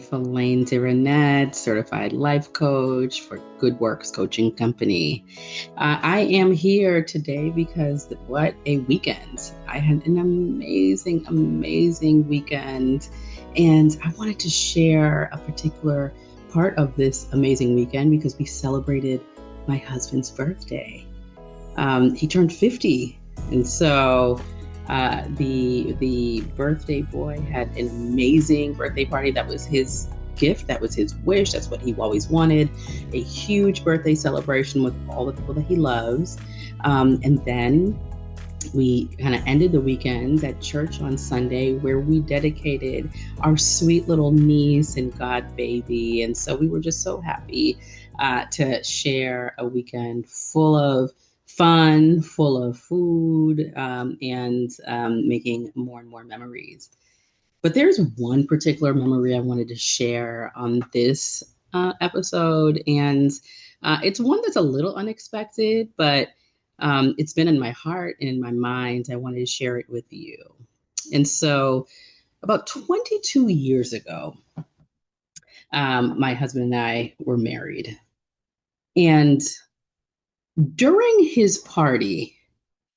life, Elaine Renette, certified life coach for Good Works Coaching Company. I am here today because what a weekend. I had an amazing weekend, and I wanted to share a particular part of this amazing weekend because we celebrated my husband's birthday. He turned 50, and so the birthday boy had an amazing birthday party. That was his gift. That was his wish. That's what he always wanted. A huge birthday celebration with all the people that he loves. And then we kind of ended the weekend at church on Sunday, where we dedicated our sweet little niece and god baby. And so we were just so happy to share a weekend full of fun, full of food, and making more and more memories. But there's one particular memory I wanted to share on this episode, and it's one that's a little unexpected, but it's been in my heart and in my mind. I wanted to share it with you. And so about 22 years ago, my husband and I were married. And during his party,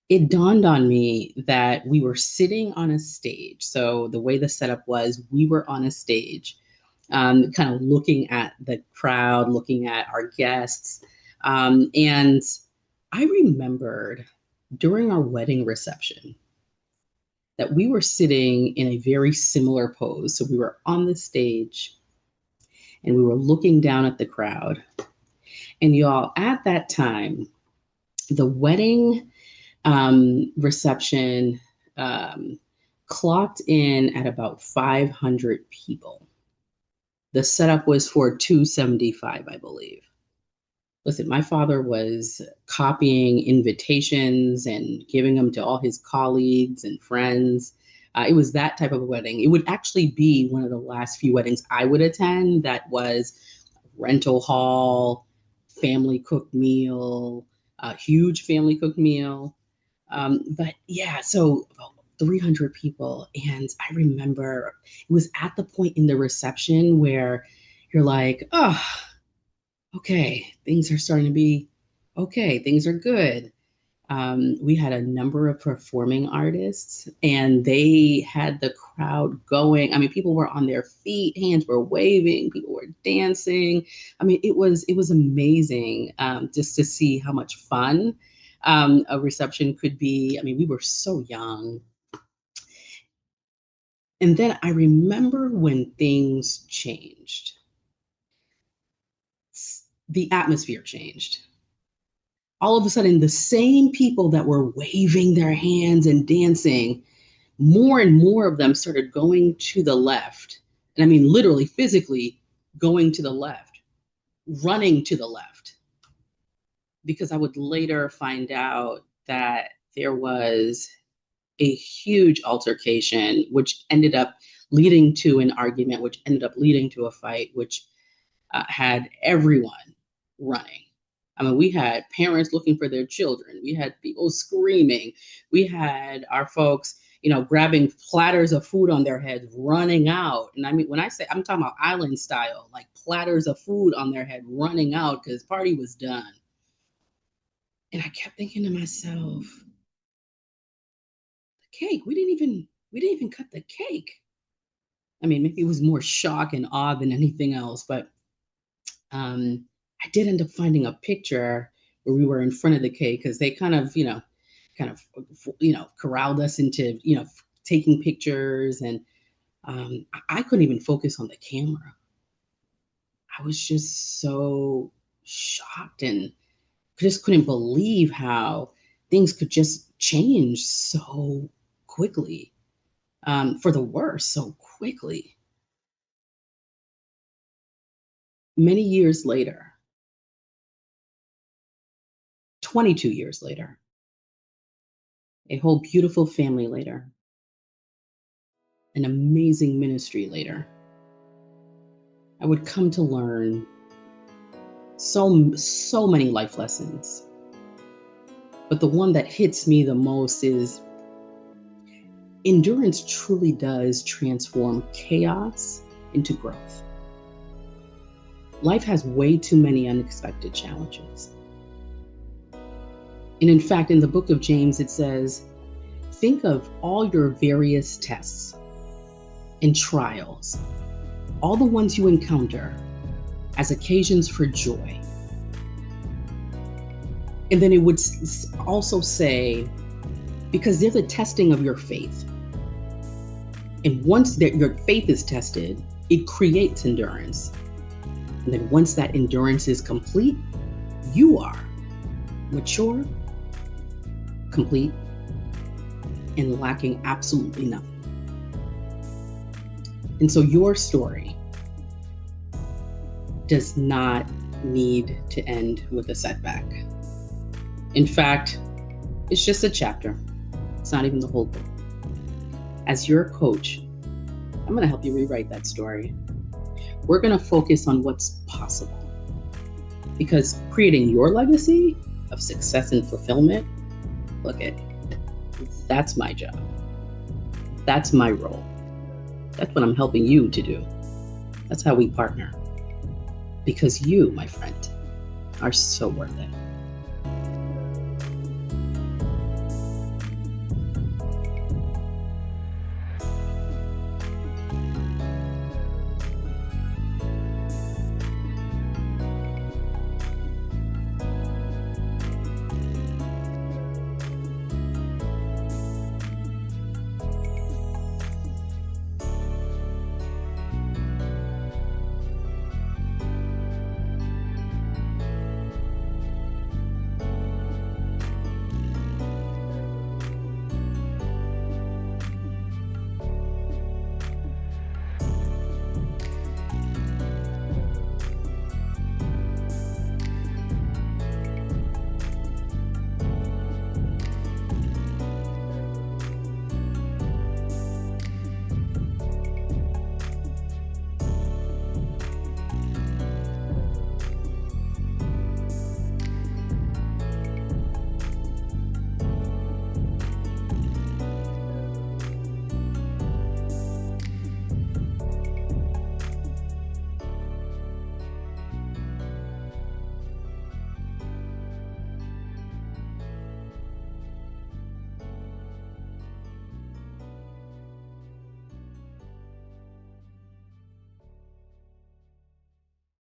it dawned on me that we were sitting on a stage. So the way the setup was, we were on a stage, kind of looking at the crowd, looking at our guests. And I remembered during our wedding reception that we were sitting in a very similar pose. So we were on the stage and we were looking down at the crowd. And y'all, at that time, the wedding reception clocked in at about 500 people. The setup was for 275, I believe. Listen, my father was copying invitations and giving them to all his colleagues and friends. It was that type of a wedding. It would actually be one of the last few weddings I would attend that was rental hall, family cooked meal, a huge family cooked meal. But yeah, so about 300 people. And I remember it was at the point in the reception where you're like, oh, okay, things are starting to be okay. Things are good. We had a number of performing artists, and they had the crowd going. I mean, people were on their feet, hands were waving, people were dancing. I mean, it was amazing just to see how much fun a reception could be. I mean, we were so young. And then I remember when things changed. The atmosphere changed. All of a sudden, the same people that were waving their hands and dancing, more and more of them started going to the left. And I mean, literally, physically going to the left, running to the left. Because I would later find out that there was a huge altercation, which ended up leading to an argument, which ended up leading to a fight, which had everyone running. I mean, we had parents looking for their children. We had people screaming. We had our folks, grabbing platters of food on their heads, running out. And I mean, when I say, I'm talking about island style, like platters of food on their head, running out because party was done. And I kept thinking to myself, the cake, we didn't even cut the cake. I mean, maybe it was more shock and awe than anything else, but I did end up finding a picture where we were in front of the cake because they kind of corralled us into, taking pictures. And I couldn't even focus on the camera. I was just so shocked and just couldn't believe how things could just change so quickly, for the worse so quickly. Many years later, 22 years later, a whole beautiful family later, an amazing ministry later, I would come to learn so many life lessons. But the one that hits me the most is endurance truly does transform chaos into growth. Life has way too many unexpected challenges. And in fact, in the book of James, it says, think of all your various tests and trials, all the ones you encounter, as occasions for joy. And then it would also say, because they're the testing of your faith. And once that your faith is tested, it creates endurance. And then once that endurance is complete, you are mature, complete, and lacking absolutely nothing. And so your story does not need to end with a setback. In fact, it's just a chapter. It's not even the whole book. As your coach, I'm going to help you rewrite that story. We're going to focus on what's possible. Because creating your legacy of success and fulfillment, that's my job. That's my role. That's what I'm helping you to do. That's how we partner. Because you, my friend, are so worth it.